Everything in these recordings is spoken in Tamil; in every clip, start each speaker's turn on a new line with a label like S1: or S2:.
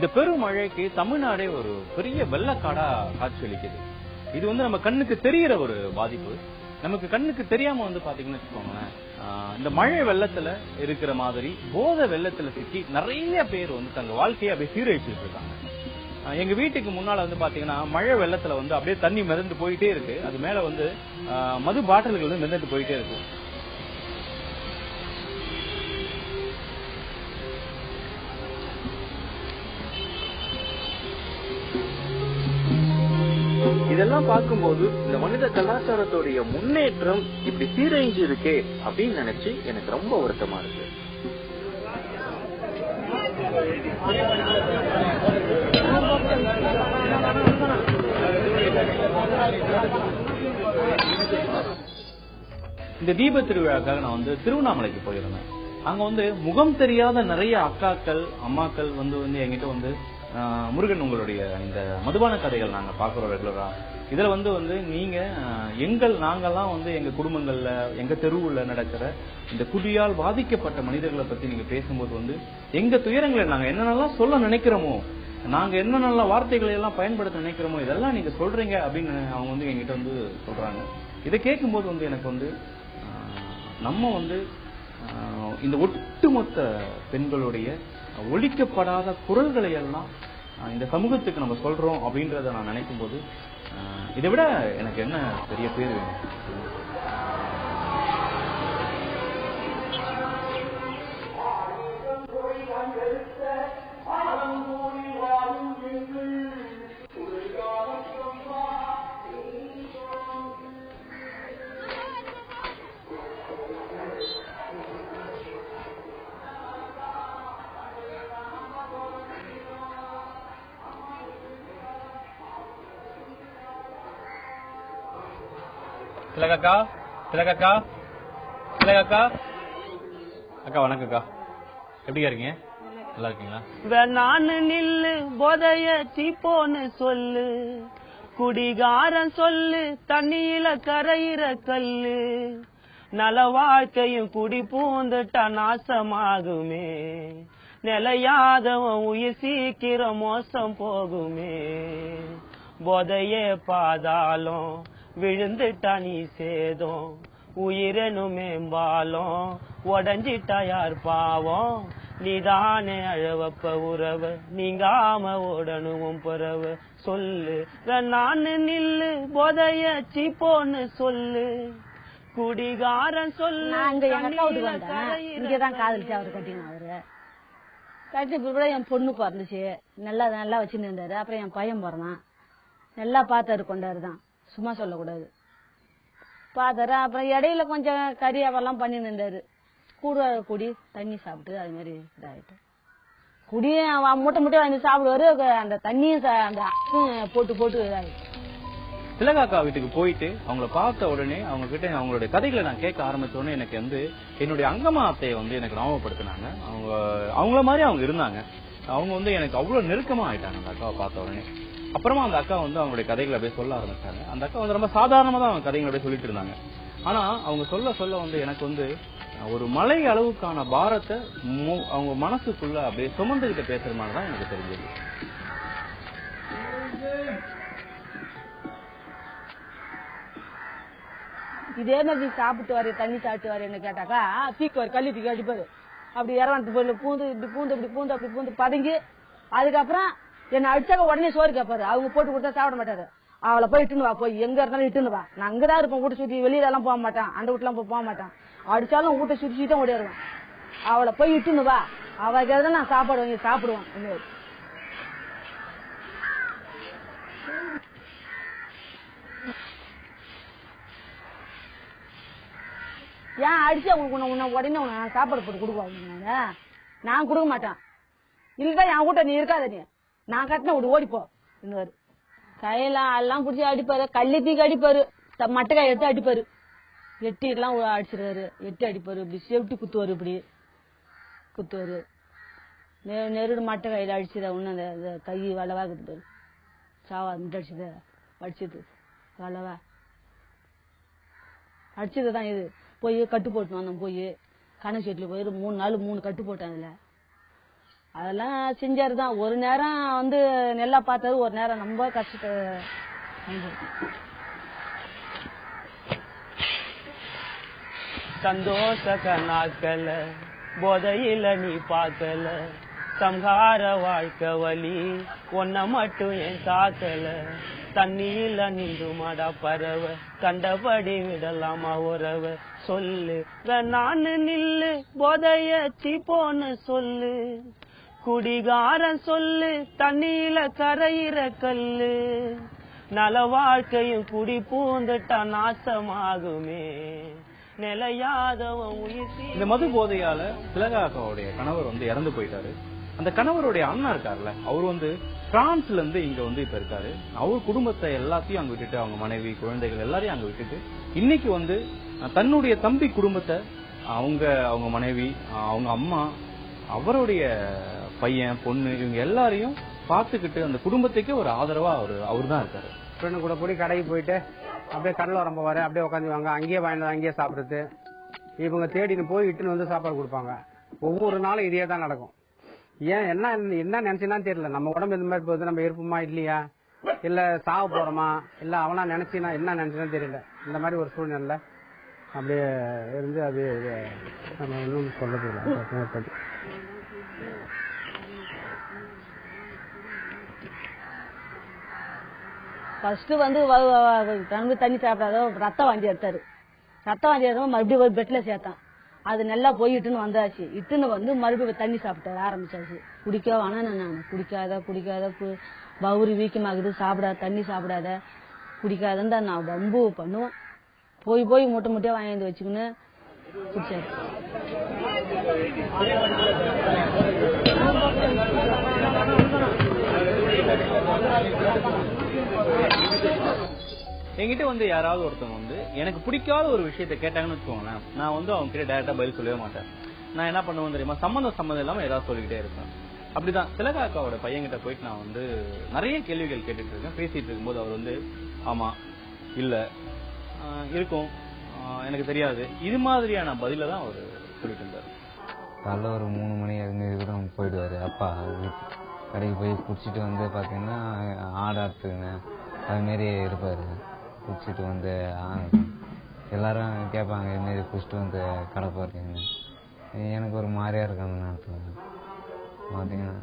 S1: இந்த பெருமழைக்கு தமிழ்நாடே ஒரு பெரிய வெள்ளக்காடா காட்சியளிக்குது. இது வந்து நம்ம கண்ணுக்கு தெரிகிற ஒரு பாதிப்பு. நமக்கு கண்ணுக்கு தெரியாம வந்து பாத்தீங்கன்னு வச்சுக்கோங்களேன், இந்த மழை வெள்ளத்துல இருக்கிற மாதிரி போதை வெள்ளத்துல சிக்கி நிறைய பேர் வந்து தங்க வாழ்க்கையை அப்படியே சீரழிச்சுட்டு இருக்காங்க. எங்க வீட்டுக்கு முன்னால வந்து பாத்தீங்கன்னா மழை வெள்ளத்துல வந்து அப்படியே தண்ணி மிதந்து போயிட்டே இருக்கு. அது மேல வந்து மது பாட்டில்கள் வந்து மிதந்து போயிட்டே இருக்கு. இதெல்லாம் பார்க்கும்போது இந்த மனித கலாச்சாரத்துடைய முன்னேற்றம் இப்படி சீரழிஞ்சு இருக்கே அப்படின்னு நினைச்சு எனக்கு ரொம்ப வருத்தமா இருக்கு. இந்த தீப திருவிழாக்காக நான் வந்து திருவண்ணாமலைக்கு போயிருந்தேன். அங்க வந்து முகம் தெரியாத நிறைய அக்காக்கள் அம்மாக்கள் வந்து என்கிட்ட வந்து முருகன் உங்களுடைய இந்த மதுபான கதைகள் நாங்க பாக்குறோம் ரெகுலரா. இதுல வந்து நீங்க நாங்கெல்லாம் வந்து எங்க குடும்பங்கள்ல எங்க தெருவுல நடக்கிற இந்த குடியால் பாதிக்கப்பட்ட மனிதர்களை பத்தி நீங்க பேசும்போது வந்து எங்க துயரங்களை நாங்க என்னென்னலாம் சொல்ல நினைக்கிறோமோ, நாங்க என்னென்ன வார்த்தைகளை எல்லாம் பயன்படுத்த நினைக்கிறோமோ இதெல்லாம் நீங்க சொல்றீங்க அப்படின்னு அவங்க வந்து எங்கிட்ட வந்து சொல்றாங்க. இதை கேட்கும்போது வந்து எனக்கு வந்து நம்ம வந்து இந்த ஒட்டுமொத்த பெண்களுடைய ஒழிக்கப்படாத குரல்களை எல்லாம் இந்த சமூகத்துக்கு நம்ம சொல்றோம் அப்படின்றத நான் நினைக்கும் போது இதை விட எனக்கு என்ன பெரிய பேர் வேணும். திலகக்கா திலகக்கா திலகக்கா அக்கா வணக்கக்கா, எப்படி இருக்கீங்க? நல்லா இருக்கீங்களா?
S2: நானு நில்லு போதைய சீப்போன்னு சொல்லு, குடிகாரன் சொல்லு தண்ணியில கரையிற கல்லு, நல வாழ்க்கையும் குடி பூந்துட்டா நாசமாகுமே, நிலையாதவன் உயிர் சீக்கிரம் மோசம் போகுமே, போதையே பாதாளம் விழுந்துட்டா நீ சேதம், உயிரெனும் மேம்பாலும் உடஞ்சிட்டா யார் பாவம், நீதானே அழவப்ப உறவ நீங்காம ஓடணும் பிறவ சொல்லு, நானு நில்லு போதைய சீப்போன்னு சொல்லு, குடிகாரன் சொல்லு.
S3: இங்கதான் காதலிச்சு அவரு கட்டிங்க. அவரு கட்டி பிறகு என் பொண்ணு பிறந்துச்சு, நல்லா வச்சுன்னு இருந்தாரு. அப்புறம் என் பையன் பிறந்தான், நல்லா பார்த்தாரு கொண்டாருதான், சும்மா சொல்லக்கூடாது. பார்த்தாரு. அப்புறம் இடையில கொஞ்சம் கறியாவெல்லாம் பண்ணி நின்றாரு. கூட குடி தண்ணி சாப்பிட்டு அது மாதிரி இதாயிட்டு குடியும் மூட்டை வாங்கி சாப்பிடுவாரு. அந்த தண்ணியும் அந்த போட்டு இதாயிட்டு.
S1: திலகாக்கா வீட்டுக்கு போயிட்டு அவங்கள பார்த்த உடனே அவங்க கிட்ட அவங்களுடைய கதைகளை நான் கேட்க ஆரம்பிச்ச உடனே எனக்கு வந்து என்னுடைய அங்கம்மா அத்தையை வந்து எனக்கு ஞாபகப்படுத்தினாங்க. அவங்கள மாதிரி அவங்க இருந்தாங்க. அவங்க வந்து எனக்கு அவ்வளவு நெருக்கமா ஆயிட்டாங்க அந்த அக்காவை பார்த்த உடனே. அப்புறமா அந்த அக்கா வந்து அவங்களுடைய கதைகளை அப்படியே சொல்ல ஆரம்பிச்சாங்க. அந்த அக்கா வந்து ரொம்ப சாதாரணமா தான் அவங்க கதைகளை அப்படியே சொல்லிட்டு இருந்தாங்க. ஆனா அவங்க சொல்ல வந்து எனக்கு வந்து ஒரு மலை அளவுக்கான பாரத்தை அவங்க மனசுக்குள்ள அப்படியே சுமந்துகிட்ட பேசுற மாதிரி தான் எனக்கு தெரிஞ்சது.
S3: இதே மாதிரி சாப்பிட்டு வர தண்ணி சாப்பிட்டு வரேன்னு கேட்டாக்கா தீக்குவார் கல்லி தூக்கி அடிப்பாரு. அப்படி இறவனத்து போய் பூந்து பதுங்கி அதுக்கப்புறம் என்ன அடிச்சாக்க உடனே சோறு கேட்பாரு. அவங்க போட்டு கொடுத்தா சாப்பிட மாட்டாரு. அவளை போய் இட்டுன்னு வா, போய் எங்க இருந்தாலும் இட்டுன்னு வா, நான் அங்கதான் இருப்பேன், வீட்டை சுத்தி வெளியில எல்லாம் போக மாட்டான், அந்த வீட்டுலாம் போக மாட்டான், அடிச்சாலும் வீட்டை சுத்தி தான் ஓடிடுவேன். அவளை போய் இட்டுன்னு வா, அவளுக்கு நான் சாப்பாடு வாங்கி சாப்பிடுவேன். ஏன் அடிச்சா உனக்கு உடனே நான் சாப்பாடு போட்டு கொடுக்குவாங்க? நான் கொடுக்க மாட்டேன். இல்லதான் என் வீட்டை நீ இருக்காத, நீ நான் கட்டின விட்டு ஓடிப்போ. இன்னொரு கையெல்லாம் எல்லாம் பிடிச்சி அடிப்பாரு, கல்லி தீக்கு அடிப்பாரு, மட்டைக்காய் எடுத்து அடிப்பாரு, எட்டி எல்லாம் அடிச்சிருவாரு, எட்டி அடிப்பாரு, இப்படி செவிட்டு குத்துவாரு, இப்படி குத்துவாரு. நெருடு மட்டைக்காயில அடிச்சுத ஒண்ணு அந்த கை வளவா குத்துப்பாரு. சாவா மிட்டு அடிச்சுத அடிச்சது வளவா அடிச்சதுதான். இது போய் கட்டு போட்டு வந்தோம், போய் கணக்கு செட்டில் போய் 3 நாள் 3 கட்டு போட்டேன். அதுல அதெல்லாம் செஞ்சாருதான். ஒரு நேரம் வந்து நெல்லா பார்த்தாரு, ஒரு நேரம் ரொம்ப கஷ்டத்தை
S2: சந்தோஷ நாட்கள போதையில நீ பார்க்கல, சம்ஹார வாழ்க்கை வலி ஒன்ன மட்டும் என் தாக்கல. தண்ணியில நின்று மாடா பறவ, கண்டபடி விடலாமா உறவ, சொல்லு நானு நில்லு போதையச்சி போன சொல்லு, குடிகாரன் சொல்லு தண்ணியில கரையிற கல்லு, நல வாழ்க்கையும் குடி பூந்துட்டா நாசமாகுமே, நிலையாதவன் உயிர்.
S1: இந்த மது போதையால திலகாக்காவுடைய கணவர் வந்து இறந்து போயிட்டாரு. அந்த கணவருடைய அண்ணா இருக்காருல்ல, அவர் வந்து பிரான்ஸ்ல இருந்து இங்க வந்து இப்ப இருக்காரு. அவர் குடும்பத்தை எல்லாத்தையும் அங்க விட்டுட்டு, அவங்க மனைவி குழந்தைகள் எல்லாரையும் அங்க விட்டுட்டு, இன்னைக்கு வந்து தன்னுடைய தம்பி குடும்பத்தை, அவங்க மனைவி, அவங்க அம்மா, அவருடைய பையன் பொண்ணு, இவங்க எல்லாரையும் பார்த்துக்கிட்டு அந்த குடும்பத்துக்கே ஒரு ஆதரவா அவர் தான் இருக்காரு.
S4: ஃப்ரெண்டு கூட போய் கடைக்கு போயிட்டு அப்படியே கடலை ரொம்ப வர அப்படியே உட்காந்துவாங்க, அங்கேயே வாங்கினது அங்கேயே சாப்பிடுறது. இவங்க தேடின்னு போய் இட்டுன்னு வந்து சாப்பாடு கொடுப்பாங்க. ஒவ்வொரு நாளும் இதே தான் நடக்கும். ஏன் என்ன நினைச்சுன்னா தெரியல. நம்ம உடம்பு இந்த மாதிரி போகுது, நம்ம இருப்போமா இல்லையா, இல்ல சாவ போறோமா, இல்ல அவனா நினைச்சினா என்ன நினைச்சுன்னு தெரியல. இந்த மாதிரி ஒரு சூழ்நிலை அப்படியே இருந்து அது நம்ம இன்னும் சொல்ல தெரியல.
S3: ஃபர்ஸ்ட் வந்து தண்ணி சாப்பிடாத ரத்தம் வாந்தி எடுத்தாரு. ரத்தம் வாந்தி எடுத்தா மறுபடியும் ஒரு பெட்ல சேர்த்தான். அது நல்லா போய் இட்டுன்னு வந்தாச்சு. இட்டுன்னு வந்து மறுபடியும் தண்ணி சாப்பிட்டாரு ஆரம்பிச்சாச்சு. குடிக்க வேணா நான் குடிக்காத பவுரி வீக்கமாகுது, சாப்பிடாத தண்ணி சாப்பிடாத குடிக்காதன்னு தான் நான் ரொம்ப பண்ணுவேன். போய் மூட்டை மூட்டையா வாங்கி வச்சுக்கின்னு குடிச்சாரு.
S1: என்கிட்ட வந்து யாராவது ஒருத்தவங்க வந்து எனக்கு பிடிக்காத ஒரு விஷயத்த கேட்டாங்கன்னு வச்சுக்கோங்களேன், நான் வந்து அவங்க கிட்ட டைரக்டா பதில் சொல்லவே மாட்டேன். நான் என்ன பண்ணுவேன் தெரியுமா, சம்மந்தம் இல்லாம ஏதாவது சொல்லிக்கிட்டே இருப்பேன். அப்படிதான் திலகாக்காவோட பையன்கிட்ட போயிட்டு நான் வந்து நிறைய கேள்விகள் கேட்டுட்டு இருக்கேன். பேசிட்டு இருக்கும்போது அவர் வந்து ஆமா இல்ல இருக்கும் எனக்கு தெரியாது, இது மாதிரியான பதில தான் அவர் சொல்லிட்டு இருந்தாரு.
S5: காலைல ஒரு 3 மணி கூட போயிடுவாரு. அப்பா கடைக்கு போய் குடிச்சிட்டு வந்து பாத்தீங்கன்னா ஆடாடுத்துங்க அது மாரி இருப்பாரு. குடிச்சிட்டு வந்து எல்லாரும் கேட்பாங்க, இது மாரி குடிச்சிட்டு வந்து கடை போறீங்கன்னு. எனக்கு ஒரு மாதிரியா இருக்கு அந்த நேரத்தில் பாத்தீங்கன்னா.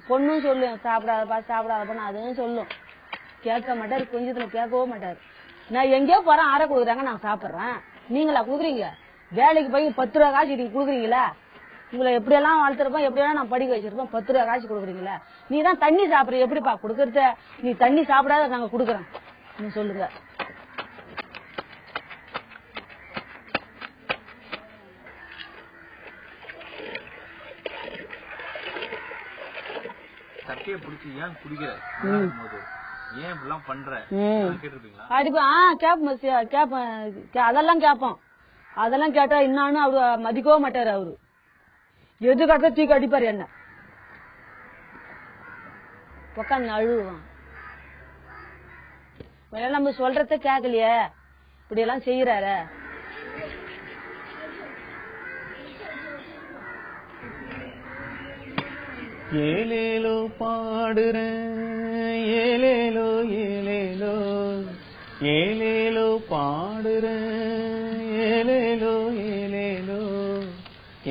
S3: பொண்ணும் சொல்லும் சாப்பிடாதப்பா அதுவும் சொல்லும். கேட்க மாட்டாரு, கொஞ்சத்துல கேட்கவும் மாட்டாரு. நான் எங்கேயோ போறேன், ஆற கொடுக்குறாங்க, நான் சாப்பிட்றேன், நீங்களா குடுக்குறீங்க? வேலைக்கு போய் 10 ரூபா காசு நீங்க குடுக்குறீங்களா? உங்களை எப்படியெல்லாம் வளர்த்துருப்போம், எப்படியெல்லாம் நான் படிக்க வச்சிருப்போம், 10 ரூபா காசு கொடுக்குறீங்களா? நீ தான் தண்ணி சாப்பிடுற, எப்படிப்பா கொடுக்கறத? நீ தண்ணி சாப்பிடாத நாங்க குடுக்குறோம் நீ சொல்லுங்க.
S1: சட்டையை பிடிச்சி ஏன் குடிக்கிற, ஏன் இப்படிலாம் பண்ற கேட்டிருப்பீங்களா?
S3: கேப்பேன். அதெல்லாம் கேட்போம். அதெல்லாம் கேட்டா என்னான்னு அவரு மதிக்கவே மாட்டாரு. அவரு எது கட்ட தூக்கி அடிப்பாரு. என்ன உக்காந்து அழுவான். நம்ம சொல்றத கேட்கலையே, இப்படி எல்லாம் செய்யறாரு.
S2: ஏலேலோ பாடுறேன் ஏலேலோ ஏலேலோ ஏலேலோ பாடுறேன் ஏலேலோ ஏலேலோ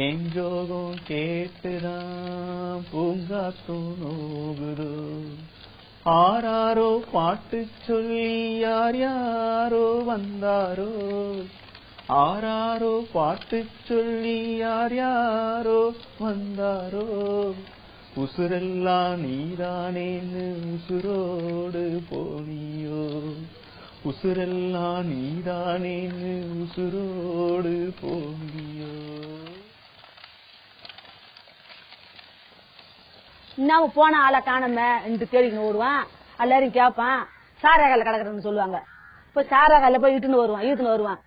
S2: என் ஜோகம் கேட்டுதான் பூங்காத்தும் நோகுதோ. ஆராரோ பாட்டு சொல்லி யார் யாரோ வந்தாரோ, ஆராரோ பாட்டு சொல்லி யார் யாரோ வந்தாரோ, உசுரெல்லாம் நீதானேன்னு உசுரோடு போனியோ, உசுரெல்லாம் நீதானேன்னு உசுரோடு போனியோ.
S3: இன்னும் போன ஆளை காணாம என்று தேடின்னு ஓடுவான். எல்லாரும் கேட்பான், சாராகால கிடக்குறன்னு சொல்லுவாங்க. இப்ப சாராகால போய் இழுத்துன்னு வருவான்.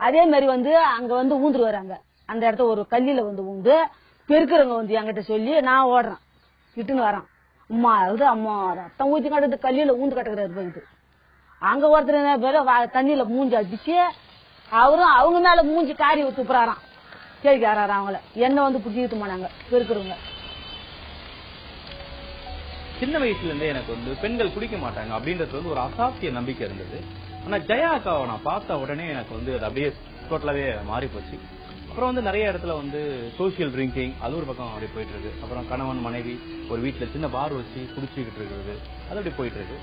S3: அதே மாதிரி வந்து அங்க வந்து ஊந்துரு வராங்க. அந்த இடத்த ஒரு கல்லில வந்து ஊந்து பெருக்கிறவங்க வந்து என்கிட்ட சொல்லி நான் ஓடுறேன், இட்டுன்னு வரான். அம்மா ரத்தம் ஊத்தி கட்டுறது கல்லில ஊந்து கட்டுக்கிறாரு போயிட்டு. அங்க ஒருத்தர் பேரு தண்ணியில மூஞ்சி அடிச்சு அவரும் அவங்க மேல மூஞ்சி காரி துப்புறாராம். கேட்கிறாராம் அவங்கள என்ன வந்து பிடிச்சிட்டு போனாங்க பெருக்கிறவங்க.
S1: சின்ன வயசுல இருந்தே எனக்கு வந்து பெண்கள் குடிக்க மாட்டாங்க அப்படின்றது வந்து ஒரு அசாத்திய நம்பிக்கை இருந்தது. ஆனா ஜெயா அக்காவை நான் பார்த்த உடனே எனக்கு வந்து அது அப்படியே டோட்டலாவே மாறி போச்சு. அப்புறம் வந்து நிறைய இடத்துல வந்து சோசியல் ட்ரிங்கிங் அது ஒரு பக்கம் அப்படி போயிட்டு இருக்கு. அப்புறம் கணவன் மனைவி ஒரு வீட்டுல சின்ன பார் வச்சு குடிச்சுக்கிட்டு இருக்கிறது அது அப்படி போயிட்டு இருக்கு.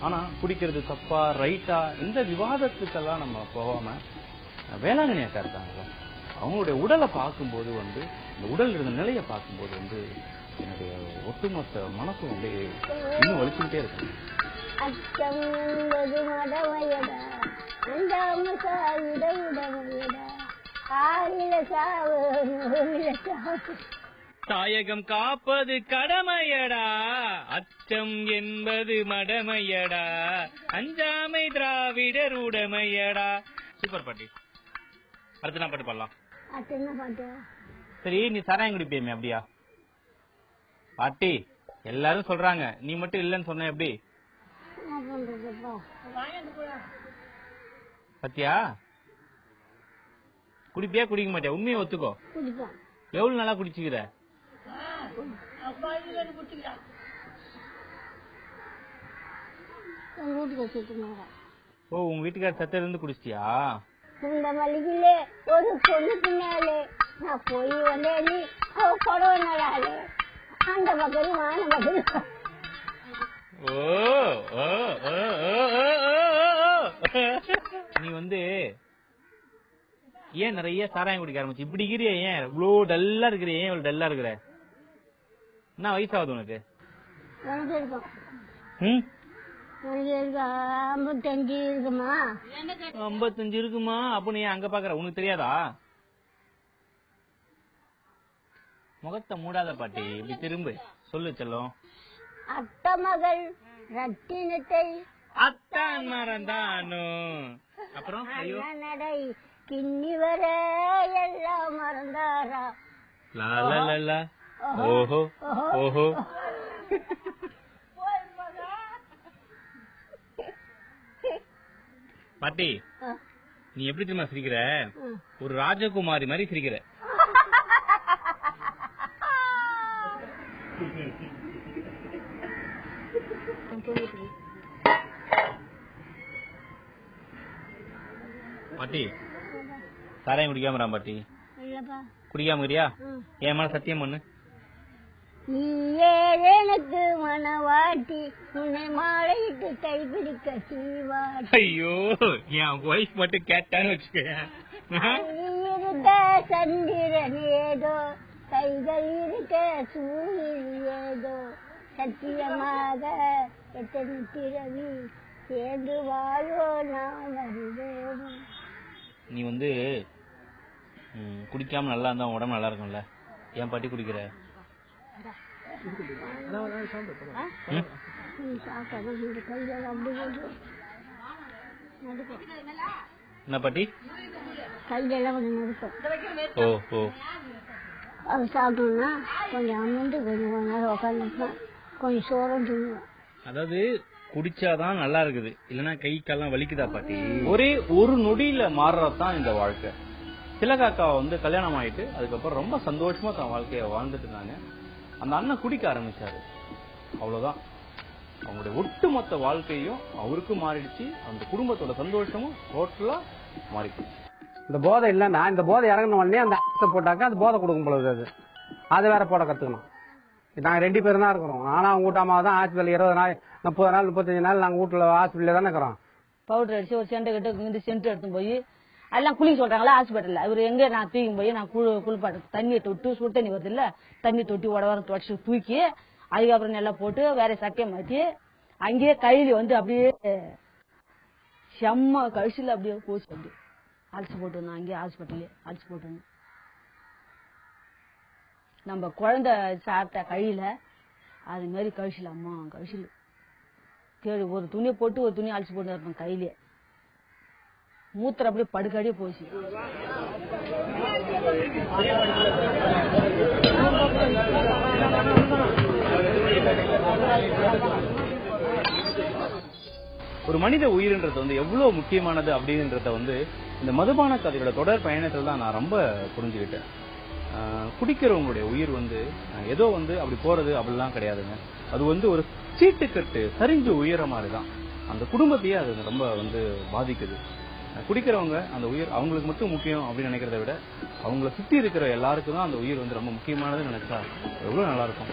S1: ஆனா குடிக்கிறது தப்பா ரைட்டா இந்த விவாதத்துக்கெல்லாம் நம்ம போகாம வேளாங்கண்ணி அக்கா இருக்காங்க, அவங்களுடைய உடலை பார்க்கும்போது வந்து இந்த உடல் இருந்த நிலையை பார்க்கும்போது வந்து என்னுடைய ஒட்டுமொத்த மனசும் அப்படியே இன்னும் வலிச்சுக்கிட்டே இருக்கு.
S2: தாயகம் காப்பது கடமையடா, அச்சம் என்பது மடமையடா, அஞ்சாமை திராவிடர் உடமையடா. சூப்பர் பாட்டி. அடுத்து என்ன பாட்டு பாடலாம்? சரி, நீ சாராயம் குடிப்பியமே அப்படியா பாட்டி? எல்லாரும் சொல்றாங்க, நீ மட்டும் இல்லன்னு சொன்ன எப்படி? பத்தியா குடிப்பியா குடிக்க மாட்டியா? உண்மையை ஒத்துக்கோ. எவ்வளவு நல்லா குடிச்சுக்கிற? ஓ, உங்க வீட்டுக்கார சத்தில இருந்து குடிச்சிட்டியா?
S6: இந்த மல்லிகையிலே ஒரு பொண்ணு பின்னாலே நான் போய் வந்தேன், அவ கொடவை நடாலே அந்த பக்கம் வான பக்கம்.
S2: நீ வந்து ஏன் நிறைய சாராயம் குடிக்க ஆரம்பிச்சு இப்படி இருக்கிறிய? ஏன் இவ்வளவு டல்லா இருக்கிற? ஏன் இவ்வளவு டல்லா இருக்கிற? என்ன வயசாகுது உனக்கு?
S6: 55 இருக்குமா?
S2: 55 இருக்குமா? அப்ப நீ அங்க பாக்குற, உனக்கு தெரியாதா? முகத்தை மூடாத பாட்டி, இப்படி திரும்ப சொல்லு செல்லும்.
S6: அத்த மகள் ரத்தினத்தை
S2: அத்தான் மறந்தானோ. அப்புறம்
S6: நடை கிண்ணி வர எல்லாம் மறந்தாரா?
S2: லா ஓஹோ ஓஹோ. பாட்டி, நீ எப்படி தெரியுமா சிரிக்கிற? ஒரு ராஜகுமாரி மாதிரி சிரிக்கிற. பாட்டி, சாராயம் குடிக்காம பாட்டி? குடிக்காம இருக்கியா? என் மேல சத்தியம் பண்ணு.
S6: நீயே எனக்கு மனவாட்டி, உன்னை மாலையிட்டு கைப்பிடிக்க சீவாட்டி.
S2: ஐயோ, என் ஒய்ஃப் மட்டும் கேட்டான்னு வச்சுக்க.
S6: இருக்க சந்திரன் ஏதோ, கைகள் இருக்க சூரியன் ஏதோ, சத்தியமாக எத்தனை பிறவி சேர்ந்து வாழோ நான் வருவேன்.
S2: நீ வந்து குடிக்காம நல்லா இருந்தா உடம்பு நல்லா இருக்கும்ல. ஏன் பாட்டி குடிக்கிற? என்ன பாட்டி?
S6: கையெல்லாம் கொஞ்சம் நடுக்கும்.
S2: ஓ ஓ.
S6: அது சாப்பிட்டோம்னா கொஞ்சம் அமர்ந்து கொஞ்சம் நேரம் உட்காந்துருப்பேன், கொஞ்சம் சோறம் தூங்குவேன்.
S2: அதாவது குடிச்சாதான் நல்லா இருக்குது, இல்லன்னா கை கால்லாம் வலிக்குதா பாட்டி?
S1: ஒரே ஒரு நொடியில மாறுறதுதான் இந்த வாழ்க்கை. திலகாக்கா வந்து கல்யாணம் ஆயிட்டு அதுக்கப்புறம் ரொம்ப சந்தோஷமா தன் வாழ்க்கைய வாழ்ந்துட்டு இருந்தாங்க. அந்த அண்ணன் குடிக்க ஆரம்பிச்சாரு, அவ்வளவுதான். அவங்களுடைய ஒட்டுமொத்த வாழ்க்கையும் அவருக்கும் மாறிடுச்சு, அந்த குடும்பத்தோட சந்தோஷமும் டோட்டலா மாறிடுச்சு.
S4: இந்த போதை இல்லைன்னா, இந்த போதை இறங்கின உடனே அந்த போட்டாக்க அது போதை கொடுக்கும் பொழுது அது வேற போட கத்துக்கணும். நாங்க 2 பேரும் தான் இருக்கிறோம். ஆனா அவங்க வீட்டாமாவை தான் ஹாஸ்பிட்டல் 20 நாள் 30 நாள் 35 நாள் நாங்க வீட்டுல ஹாஸ்பிட்டல்ல தானே இருக்கிறோம்.
S3: பவுடர் அடிச்சு ஒரு சென்ட் கிட்ட சென்ட் எடுத்து போய் எல்லாம் குளிக்க சொல்றாங்களா ஹாஸ்பிட்டல்ல. இவர் எங்க நான் தூக்கி போய் நான் குளிப்பாட்டு தண்ணியை தொட்டு சுடு தண்ணி வருது இல்ல, தண்ணி தொட்டி உடவாரம் தொடச்சு தூக்கி அதுக்கப்புறம் நல்லா போட்டு வேற சட்டையை மாற்றி அங்கேயே கையில வந்து அப்படியே செம்ம கழிச்சுல அப்படியே போச்சு, அப்படியே அழைச்சி போட்டு வந்தோம். அங்கேயே ஹாஸ்பிட்டல்லே அழைச்சி போட்டு வந்தோம். நம்ம குழந்தை சாப்பிட்ட கையில அது மாதிரி கழிச்சுல அம்மா கழிச்சுல கேடு ஒரு துணியை போட்டு ஒரு துணியை அழைச்சி போட்டு இருப்பேன் கையிலே. மூத்திரம் அப்படியே படுக்காடியே போச்சு.
S1: ஒரு மனித உயிர்ன்றது வந்து எவ்வளவு முக்கியமானது அப்படின்றத வந்து இந்த மதுபான கதையோட தொடர் பயணத்துல தான் நான் ரொம்ப புரிஞ்சுக்கிட்டேன். குடிக்கிறவங்களுடைய உயிர் வந்து ஏதோ வந்து அப்படி போறது அப்படிலாம் கிடையாதுங்க. அது வந்து ஒரு சீட்டுக்கட்டு சரிஞ்சு உயிர மாதிரிதான். அந்த குடும்பத்தையே அது ரொம்ப வந்து பாதிக்குது. குடிக்கிறவங்க அந்த உயிர் அவங்களுக்கு மட்டும் முக்கியம் அப்படின்னு நினைக்கிறத விட அவங்கள சுத்தி இருக்கிற எல்லாருக்கும் தான் அந்த உயிர் வந்து ரொம்ப முக்கியமானதுன்னு நினைச்சா எவ்வளவு நல்லா இருக்கும்.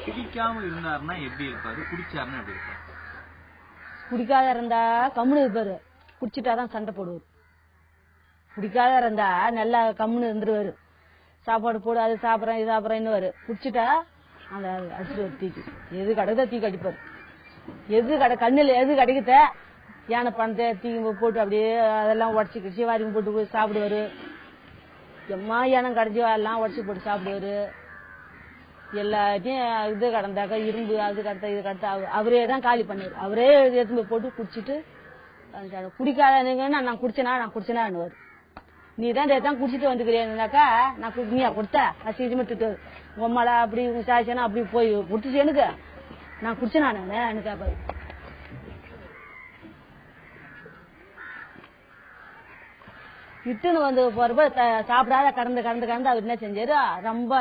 S2: குடிக்காம இருந்தாருன்னா எப்படி இருப்பாரு, குடிச்சாருன்னா எப்படி இருப்பாரு?
S3: குடிக்காத இருந்தா கம்முனு இருப்பாரு, குடிச்சிட்டாதான் சண்டை போடுவாரு. குடிக்காத இருந்தா நல்லா கம்முனு இருந்துருவாரு. சாப்பாடு போடு, அது சாப்பிட்றேன் இது சாப்பிட்றேன்னு குடிச்சிட்டா அந்த அடிச்சுட்டு தீக்கு எது கிடைக்குதோ தீக்கு அடிப்பாரு. எது கண்ணுல எது கிடைக்குத யானை பணத்தை தீக்கு போட்டு அப்படியே அதெல்லாம் உடச்சி கிடிச்சி வாரி போட்டு போய் சாப்பிடுவாரு. எம்மா யானை கடைச்சி எல்லாம் உடச்சி போட்டு சாப்பிடுவாரு. எல்லாத்தையும் இது கடந்தாக்கா இரும்பு அது கடத்த இது கடத்த அவரே தான் காலி பண்ணாரு. அவரே எடுத்து போட்டு குடிச்சிட்டு குடிக்காதீங்கன்னா நான் குடிச்சேனான்னுவாரு. நீ தான் குடிச்சிட்டு வந்துக்கிறேன்னாக்கா நான் நீயா கொடுத்த நான் சீக்கிரமிட்டு உம்மால அப்படி சாய்ச்சேனா அப்படி போய் குடிச்சு எனக்கு நான் குடிச்சேனா நானு கேப்பாரு. இட்டுன்னு வந்து போறப்ப சாப்பிடாத கடந்து அவர் என்ன செஞ்சாரு, ரொம்ப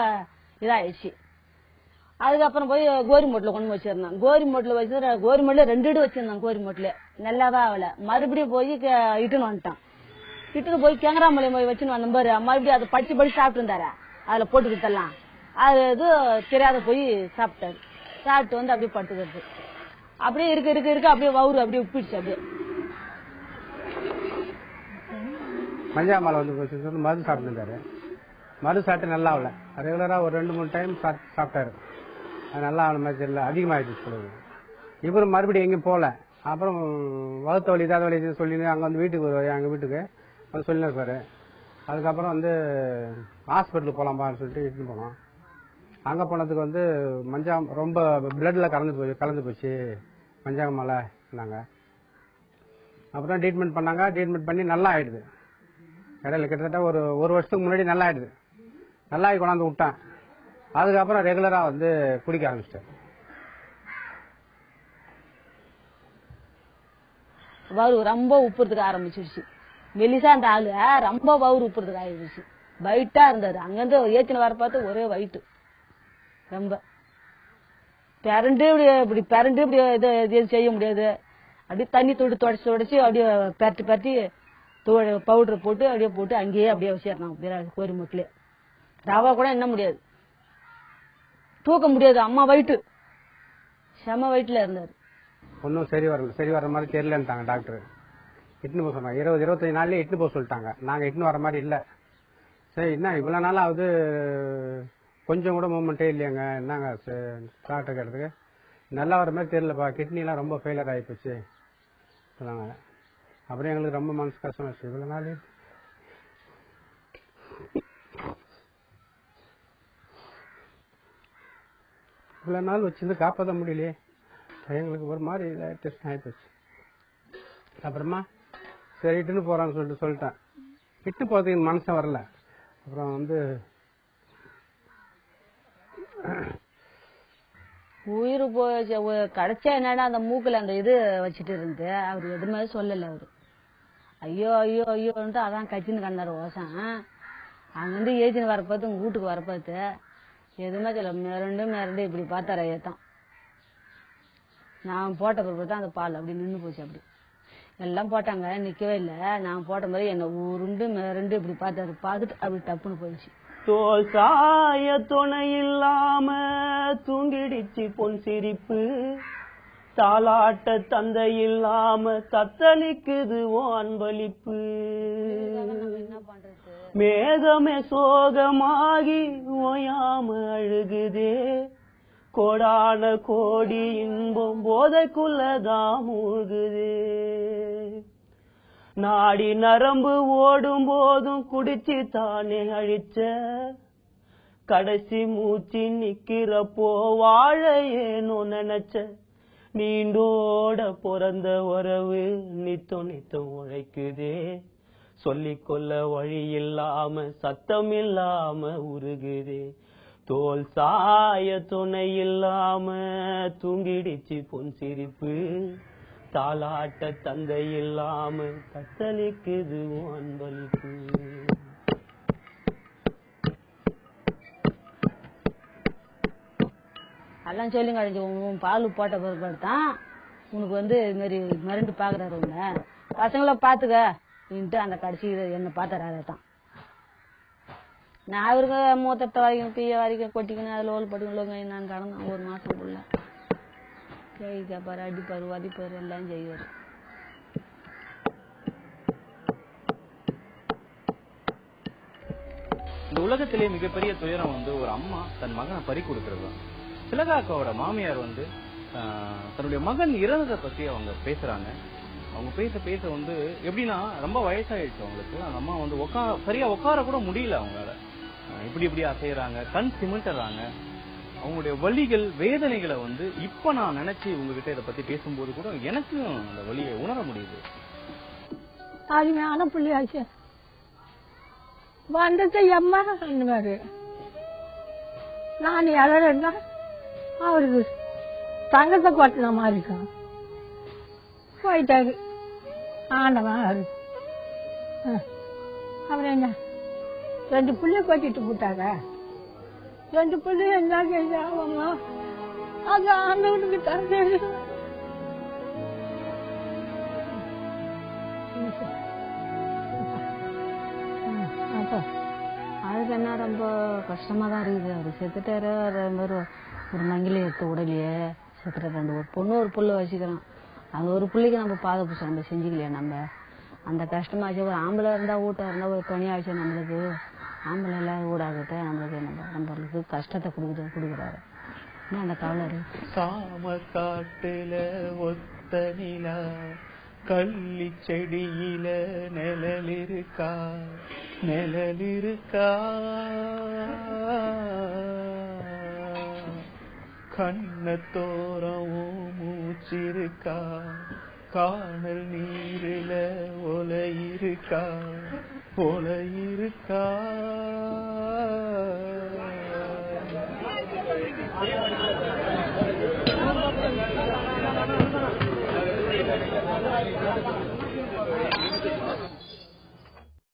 S3: இதாயிடுச்சு. அதுக்கப்புறம் போய் கோரிமோட்ல கொண்டு வச்சிருந்தான். கோரிமோட்ல வச்சு கோரிமோட்ல 2 இடு வச்சிருந்தான். கோரிமோட்ல நல்லாவா ஆகல. மறுபடியும் போய் இட்டுன்னு வந்துட்டான். இட்டுன்னு போய் கேங்கராமலையும் போய் வச்சுன்னு வந்த பாரு. மறுபடியும் அதை படிச்சு சாப்பிட்டு இருந்தாரு. அதுல போட்டுக்கிட்டலாம் அது இது தெரியாத போய் சாப்பிட்டாரு. சாப்பிட்டு வந்து அப்படியே படுத்துக்கிறது. அப்படியே இருக்க அப்படியே வவுறு அப்படியே உப்பிடுச்சு. அப்படியே
S4: மஞ்சாமலை வந்து மருந்து சாப்பிட்டு இருந்தாரு. மருந்து சாப்பிட்டு நல்லா ஆகல. ரெகுலரா ஒரு 2-3 டைம் சாப்பிட்டாரு. அது நல்லா ஆன மாதிரி தெரியல, அதிகமாகிடுச்சு சொல்லுது. இவரும் மறுபடியும் எங்கேயும் போகல. அப்புறம் வகுத்த வலி இதாத வலி சொல்லி அங்கே வந்து வீட்டுக்கு வருவார். எங்கள் வீட்டுக்கு வந்து சொல்லி இருப்பாரு. அதுக்கப்புறம் வந்து ஹாஸ்பிட்டலுக்கு போகலாம்பான்னு சொல்லிட்டு இட்டுன்னு போனோம். அங்கே போனதுக்கு வந்து ரொம்ப பிளட்ல கலந்து போச்சு மஞ்சாமலை நாங்கள். அப்புறம் ட்ரீட்மெண்ட் பண்ணாங்க. ட்ரீட்மெண்ட் பண்ணி நல்லா ஆயிடுது. இடையில கிட்டத்தட்ட ஒரு வருஷத்துக்கு முன்னாடி நல்லா ஆயிடுது. நல்லா ஆகி கொண்டாந்து விட்டேன். அதுக்கப்புறம் ரெகுலரா வந்து குடிக்க ஆரம்பிச்சிட்டேன்.
S3: வவுறு ரொம்ப உப்புறதுக்கு ஆரம்பிச்சிருச்சு. மெலிசா அந்த ஆளு ரொம்ப வவுறு உப்புறதுக்கு ஆயிடுச்சு. வயிட்டா இருந்தாரு. அங்கிருந்து ஏத்தின வர பார்த்து ஒரே வயிட்டு ரொம்ப பிறண்டு இப்படி இது செய்ய முடியாது. அப்படியே தண்ணி தொடச்சி அப்படியே பரட்டி பவுடர் போட்டு அப்படியே போட்டு அங்கேயே அப்படியே வச்சிடறாங்க. கோரிமோட்டிலே ரவா கூட என்ன முடியாது, தூக்க முடியாது. அம்மா வயிட்டு செம வயிட்டுல இருந்தாரு.
S4: ஒன்னும் சரி வர மாதிரி தெரியலன்ட்டாங்க டாக்டர். இட்டுன்னு போக சொன்னாங்க. 20-25 நாள்லயே இட்டுன்னு போக சொல்லிட்டாங்க. நாங்க இட்டுன்னு வர மாதிரி இல்ல. சரி என்ன இவ்வளவு நாள் ஆகுது, கொஞ்சம் கூட மூவ்மெண்டே இல்லையாங்க, என்னங்க டாக்டர் கேட்டதுக்கு நல்லா வர மாதிரி தெரியலப்பா, கிட்னி எல்லாம் ரொம்ப ஃபெயிலியர் ஆகி போச்சு சொன்னாங்க. அப்புறம் எங்களுக்கு ரொம்ப மனசு கஷ்டமாச்சு. இவ்வளவு நாள் வச்சிருந்து காப்பாற்ற முடியலையே, எங்களுக்கு ஒரு மாதிரி டெஸ்ட் ஆகிப்போச்சு. அப்புறமா சரி இட்டுன்னு போறான்னு சொல்லிட்டேன். இட்டு போறதுக்கு மனசு வரல. அப்புறம் வந்து
S3: உயிர் போச்சு. கிடைச்சா என்னன்னா அந்த மூக்குல அந்த இது வச்சுட்டு இருந்து அவரு எதுவுமே சொல்லல. அவரு ஐயோ ஐயோ ஐயோன்ட்டு அதான் கச்சின்னு கண்டாரு ஓசம். அங்கிருந்து ஏஜின்னு வரப்பாத்து உங்க வீட்டுக்கு வரப்பாத்து எதுவுமே சொல்ல மிரண்டு இப்படி பார்த்தார ஏத்தான். நான் போட்ட பிறகு தான் அந்த பால் அப்படி நின்று போச்சு. அப்படி எல்லாம் போட்டாங்க, நிக்கவே இல்லை. நான் போட்ட மாதிரி என்ன உருண்டு மிரண்டு இப்படி பார்த்தாரு. பார்த்துட்டு அப்படி டப்புன்னு போயிடுச்சு.
S7: தோல் சாய துணை இல்லாம தூங்கிடுச்சு பொன் சிரிப்பு, தாலாட்ட தந்தை இல்லாம தத்தளிக்குது அன்பளிப்பு. மேகமே சோகமாகி ஓயாம அழுகுதே, கோடான கோடி இன்பம் போதைக்குள்ளதான் மூழ்குதே. நாடி நரம்பு ஓடும் போதும் குடிச்சு தானே அழிச்ச, கடைசி மூச்சு நிக்கிறப்போ வாழ ஏனோ நினைச்ச, நீண்டோட பிறந்த உறவு நித்தம் உழைக்குதே, சொல்லிக்கொள்ள வழி இல்லாம சத்தம் இல்லாம உருகுதே, தோல் சாய துணை இல்லாம தூங்கிடுச்சு பொன் சிரிப்பு, தாலாட்ட தந்தை இல்லாம தத்தளிக்குது அன்பளிப்பு.
S3: அதெல்லாம் சொல்லுங்க, உன் பால் போட்ட பிற்பாடு தான் உனக்கு வந்து இது மாதிரி மருந்து பாக்குறாரு உன்ன, பசங்கள பாத்துக்கிட்டு அந்த கடைசி என்ன பாத்தாரு. அதை தான் நான் அவருக்கு மூத்தத்தை வரைக்கும் பிய வரைக்கும் கொட்டிக்கணும், அதுல ஓல் பட்டுக்கணும் நான் கடந்தேன் 1 மாசத்துக்குள்ள. கை காப்பாரு, அடிப்பாரு, வதிப்பாரு, எல்லாம் செய்வாரு.
S1: இந்த உலகத்திலே மிகப்பெரிய துயரம் வந்து ஒரு அம்மா தன் மகனை பறி கொடுக்கறது. திலகாக்காவோட மாமியார் வந்து தன்னுடைய மகன் இறந்ததை பத்தி அவங்க பேசுறாங்க. அவங்க பேச வந்து எப்படின்னா ரொம்ப வயசாயிடுச்சு அவங்களுக்கு. அந்த அம்மா வந்து சரியா உட்கார கூட முடியல அவங்களால. இப்படி அசைறாங்க, கண் சிமிட்டுறாங்க. அவங்களுடைய வலிகள் வேதனைகளை வந்து இப்ப நான் நினைச்சு உங்ககிட்ட இதை பத்தி பேசும்போது கூட எனக்கும் அந்த வலியை உணர முடியுது.
S6: அருமையான பிள்ளையாச்சு வந்தது அம்மா அண்ணுவாரு. நான் இளறா அவருக்கு தங்கத்தை கொட்டின மாதிரி இருக்கான். போயிட்டாரு ஆண்டவன் அவரு. அவர் என்ன 2 புள்ளைய கொட்டிட்டு போட்டாங்க. 2 புள்ளைய என்ன கேட்காம அது ஆண்டவனுக்கு தரது.
S3: அதுக்கு என்ன ரொம்ப கஷ்டமா தான் இருக்குது. அவரு செத்துட்டாரு. ஒரு மங்கில எடுத்து உடலையே செத்துட்ட. 2 ஒரு பொண்ணு ஒரு புள்ள வச்சுக்கிறோம். அந்த ஒரு பிள்ளைக்கு நம்ம பாதபூசம் நம்ம செஞ்சுக்கலையா? நம்ம அந்த கஷ்டமாச்சு. ஒரு ஆம்பளை இருந்தா வீட்டா இருந்தா ஒரு துணையாச்சு நம்மளுக்கு. ஆம்பளை எல்லாம் ஊடாகிட்ட நம்மளுக்கு கஷ்டத்தை கொடுக்குறாரு. அந்த கவலை
S7: காம காட்டுல ஒத்த நிலா, கள்ளி செடியில நிழலிருக்கா, கண்ணத்தோரமும் மூச்சிருக்கா, காணல் நீரில ஒலையிருக்கா,